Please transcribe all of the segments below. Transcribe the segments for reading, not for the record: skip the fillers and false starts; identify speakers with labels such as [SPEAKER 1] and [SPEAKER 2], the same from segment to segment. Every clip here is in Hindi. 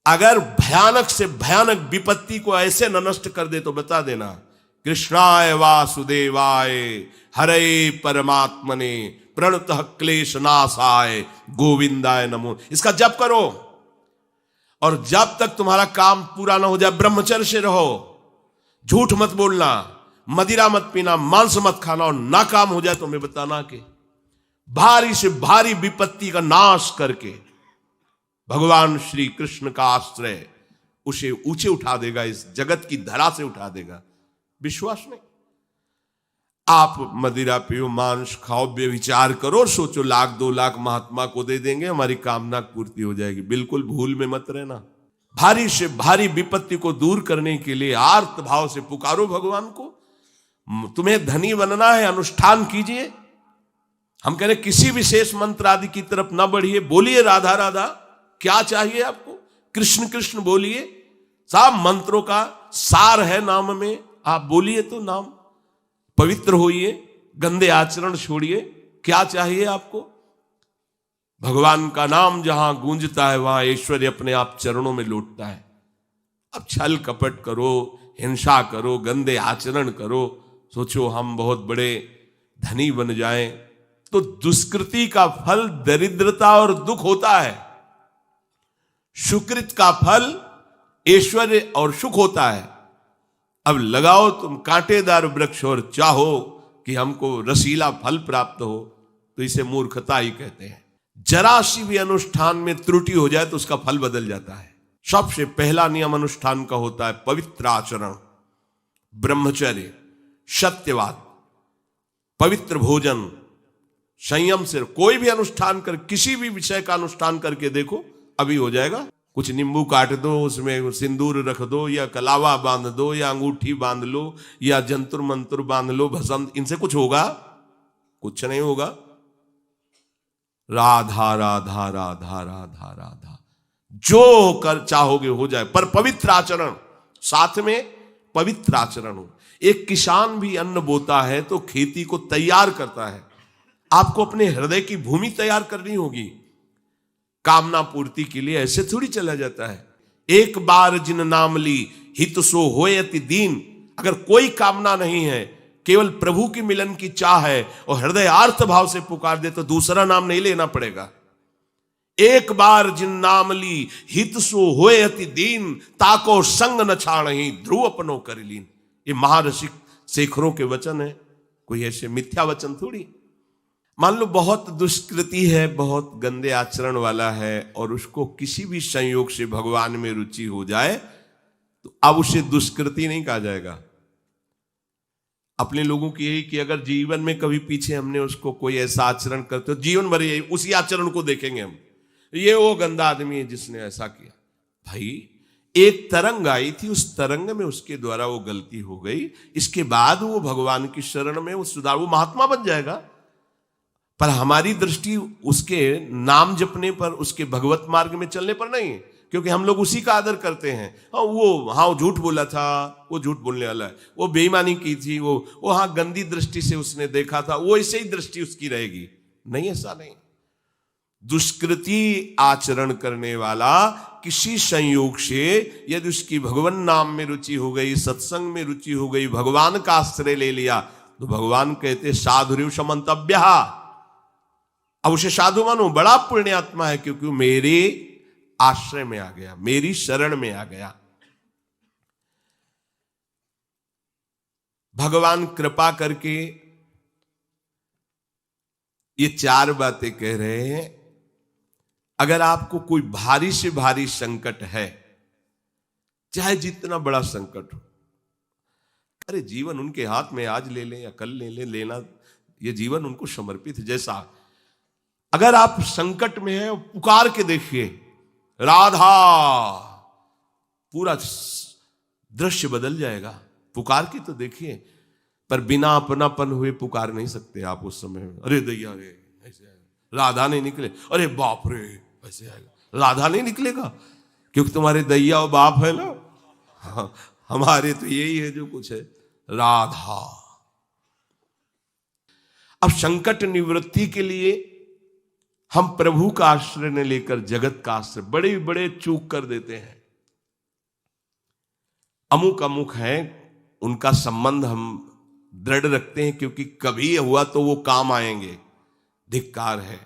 [SPEAKER 1] अगर भयानक से भयानक विपत्ति को ऐसे न नष्ट कर दे तो बता देना, कृष्णाय वासुदेवाय हरे परमात्मने प्रणतः क्लेश नाशाय गोविंदाय नमो। इसका जप करो, और जब तक तुम्हारा काम पूरा ना हो जाए ब्रह्मचर्य से रहो, झूठ मत बोलना, मदिरा मत पीना, मांस मत खाना, और ना काम हो जाए तो मैं बताना कि भारी से भारी विपत्ति का नाश करके भगवान श्री कृष्ण का आश्रय उसे ऊंचे उठा देगा, इस जगत की धरा से उठा देगा। विश्वास नहीं? आप मदिरा पियो, मांस खाओ, व्यभिचार करो और सोचो 1,00,000-2,00,000 महात्मा को दे देंगे, हमारी कामना पूर्ति हो जाएगी। बिल्कुल भूल में मत रहना। भारी से भारी विपत्ति को दूर करने के लिए आर्त भाव से पुकारो भगवान को। तुम्हें धनी बनना है, अनुष्ठान कीजिए। हम कह रहे किसी विशेष मंत्र आदि की तरफ ना बढ़िए, बोलिए राधा राधा। क्या चाहिए आपको? कृष्ण कृष्ण बोलिए। सब मंत्रों का सार है नाम में, आप बोलिए तो नाम। पवित्र होइए, गंदे आचरण छोड़िए। क्या चाहिए आपको? भगवान का नाम जहां गूंजता है वहां ऐश्वर्य अपने आप चरणों में लौटता है। अब छल कपट करो, हिंसा करो, गंदे आचरण करो, सोचो हम बहुत बड़े धनी बन जाएं, तो दुष्कृति का फल दरिद्रता और दुख होता है। सुकृत का फल ऐश्वर्य और सुख होता है। अब लगाओ तुम कांटेदार वृक्ष और चाहो कि हमको रसीला फल प्राप्त हो, तो इसे मूर्खता ही कहते हैं। जरा सी भी अनुष्ठान में त्रुटि हो जाए तो उसका फल बदल जाता है। सबसे पहला नियम अनुष्ठान का होता है पवित्र आचरण, ब्रह्मचर्य, सत्यवाद, पवित्र भोजन, संयम से। कोई भी अनुष्ठान कर, किसी भी विषय का अनुष्ठान करके देखो, अभी हो जाएगा। कुछ नींबू काट दो, उसमें सिंदूर रख दो, या कलावा बांध दो, या अंगूठी बांध लो, या जंतुर मंत्र बांध लो, भस्म, इनसे कुछ होगा? कुछ नहीं होगा। राधा राधा राधा राधा राधा, जो कर चाहोगे हो जाए, पर पवित्र आचरण, साथ में पवित्र आचरण हो। एक किसान भी अन्न बोता है तो खेती को तैयार करता है। आपको अपने हृदय की भूमि तैयार करनी होगी। कामना पूर्ति के लिए ऐसे थोड़ी चला जाता है। एक बार जिन नाम ली हित सो होय अति दीन। अगर कोई कामना नहीं है, केवल प्रभु की मिलन की चाह है और हृदय आर्त भाव से पुकार दे, तो दूसरा नाम नहीं लेना पड़ेगा। एक बार जिन नाम ली हित सो होय अति दीन, ताको संग न छाणहि ध्रुव अपनो कर लीन। ये महारसिक शेखरों के वचन है, कोई ऐसे मिथ्या वचन थोड़ी। मान लो बहुत दुष्कृति है, बहुत गंदे आचरण वाला है, और उसको किसी भी संयोग से भगवान में रुचि हो जाए, तो अब उसे दुष्कृति नहीं कहा जाएगा। अपने लोगों की यही कि अगर जीवन में कभी पीछे हमने उसको कोई ऐसा आचरण करते, तो जीवन भर यही उसी आचरण को देखेंगे हम, ये वो गंदा आदमी है जिसने ऐसा किया। भाई एक तरंग आई थी, उस तरंग में उसके द्वारा वो गलती हो गई, इसके बाद वो भगवान की शरण में वो सुधार, वो महात्मा बन जाएगा। पर हमारी दृष्टि उसके नाम जपने पर, उसके भगवत मार्ग में चलने पर नहीं है, क्योंकि हम लोग उसी का आदर करते हैं। वो झूठ बोला था, वो झूठ बोलने वाला है, वो बेईमानी की थी, वो हाँ गंदी दृष्टि से उसने देखा था, वो ऐसे ही दृष्टि उसकी रहेगी। नहीं, ऐसा नहीं। दुष्कृति आचरण करने वाला किसी संयोग से यदि उसकी भगवान नाम में रुचि हो गई, सत्संग में रुचि हो गई, भगवान का आश्रय ले लिया, तो भगवान कहते साधुरिव समंतव्य। अब उसे साधु मानो, बड़ा पुण्यात्मा है, क्योंकि वो मेरे आश्रय में आ गया, मेरी शरण में आ गया। भगवान कृपा करके ये 4 बातें कह रहे हैं। अगर आपको कोई भारी से भारी संकट है, चाहे जितना बड़ा संकट हो, अरे जीवन उनके हाथ में, आज ले लें या कल ले लें, लेना ये जीवन उनको समर्पित है। जैसा अगर आप संकट में हैं, पुकार के देखिए राधा, पूरा दृश्य बदल जाएगा। पुकार के तो देखिए, पर बिना अपनापन हुए पुकार नहीं सकते आप उस समय। अरे दैया रे ऐसे आएगा, राधा नहीं निकले, अरे बाप रे ऐसे आएगा, राधा नहीं निकलेगा, क्योंकि तुम्हारे दैया और बाप है ना। हाँ, हमारे तो यही है जो कुछ है, राधा। अब संकट निवृत्ति के लिए हम प्रभु का आश्रय न लेकर जगत का आश्रय बड़े बड़े चूक कर देते हैं। अमुक अमुक है, उनका संबंध हम दृढ़ रखते हैं क्योंकि कभी हुआ तो वो काम आएंगे। धिक्कार है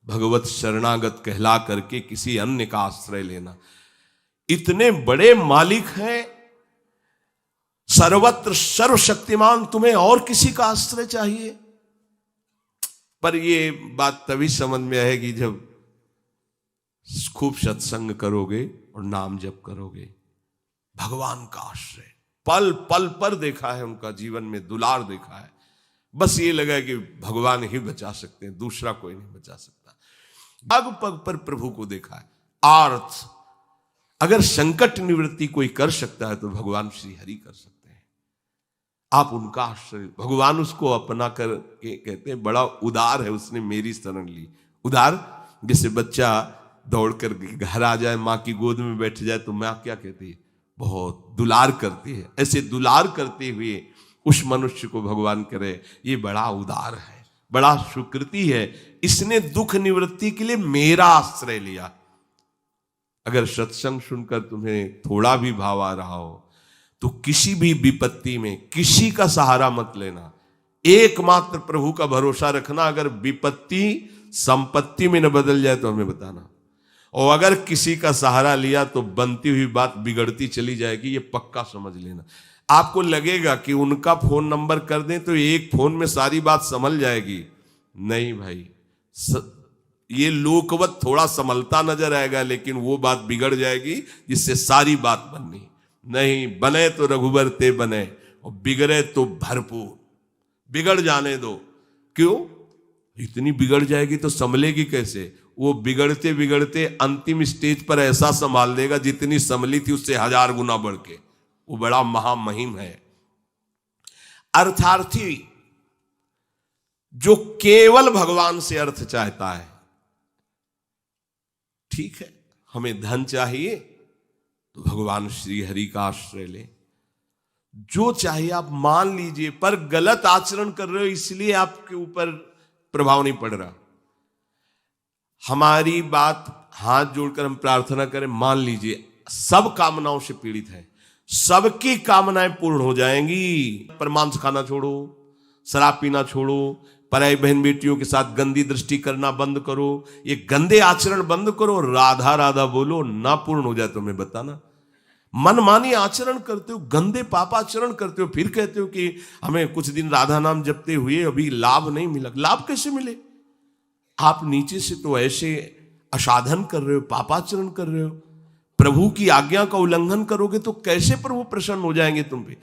[SPEAKER 1] भगवत शरणागत कहला करके किसी अन्य का आश्रय लेना। इतने बड़े मालिक हैं, सर्वत्र सर्वशक्तिमान, तुम्हें और किसी का आश्रय चाहिए? पर ये बात तभी समझ में आएगी जब खूब सत्संग करोगे और नाम जप करोगे। भगवान का आश्रय पल पल पर देखा है, उनका जीवन में दुलार देखा है। बस ये लगा कि भगवान ही बचा सकते हैं, दूसरा कोई नहीं बचा सकता। पग पग पर प्रभु को देखा है। आर्थ अगर संकट निवृत्ति कोई कर सकता है तो भगवान श्री हरि कर सकते हैं। आप उनका आश्रय, भगवान उसको अपना कर के कहते हैं बड़ा उदार है, उसने मेरी शरण ली। उदार जैसे बच्चा दौड़कर घर आ जाए, माँ की गोद में बैठ जाए तो माँ क्या कहती है? बहुत दुलार करती है। ऐसे दुलार करते हुए उस मनुष्य को भगवान करे ये बड़ा उदार है, बड़ा सुकृति है, इसने दुख निवृत्ति के लिए मेरा आश्रय लिया। अगर सत्संग सुनकर तुम्हें थोड़ा भी भाव आ रहा हो तो किसी भी विपत्ति में किसी का सहारा मत लेना, एकमात्र प्रभु का भरोसा रखना। अगर विपत्ति संपत्ति में न बदल जाए तो हमें बताना, और अगर किसी का सहारा लिया तो बनती हुई बात बिगड़ती चली जाएगी, ये पक्का समझ लेना। आपको लगेगा कि उनका फोन नंबर कर दें तो एक फोन में सारी बात संभल जाएगी। नहीं भाई, ये लोकवत थोड़ा संभलता नजर आएगा, लेकिन वो बात बिगड़ जाएगी जिससे सारी बात बननी। नहीं, बने तो रघुबर ते बने और बिगड़े तो भरपूर। बिगड़ जाने दो। क्यों? इतनी बिगड़ जाएगी तो संभलेगी कैसे? वो बिगड़ते बिगड़ते अंतिम स्टेज पर ऐसा संभाल देगा जितनी संभली थी उससे 1000 गुना बढ़ के। वो बड़ा महामहिम है। अर्थार्थी जो केवल भगवान से अर्थ चाहता है, ठीक है, हमें धन चाहिए तो भगवान श्री हरि का आश्रय ले। जो चाहिए आप मान लीजिए, पर गलत आचरण कर रहे हो इसलिए आपके ऊपर प्रभाव नहीं पड़ रहा। हमारी बात हाथ जोड़कर हम प्रार्थना करें, मान लीजिए सब कामनाओं से पीड़ित है, सबकी कामनाएं पूर्ण हो जाएंगी। पर मांस खाना छोड़ो, शराब पीना छोड़ो, पराई बहन बेटियों के साथ गंदी दृष्टि करना बंद करो, ये गंदे आचरण बंद करो, राधा राधा बोलो, ना पूर्ण हो जाए तो मैं बताना। मनमानी आचरण करते हो, गंदे पापाचरण करते हो, फिर कहते हो कि हमें कुछ दिन राधा नाम जपते हुए अभी लाभ नहीं मिला। लाभ कैसे मिले? आप नीचे से तो ऐसे असाधन कर रहे हो, पापाचरण कर रहे हो, प्रभु की आज्ञा का उल्लंघन करोगे तो कैसे प्रभु प्रसन्न हो जाएंगे तुम पे?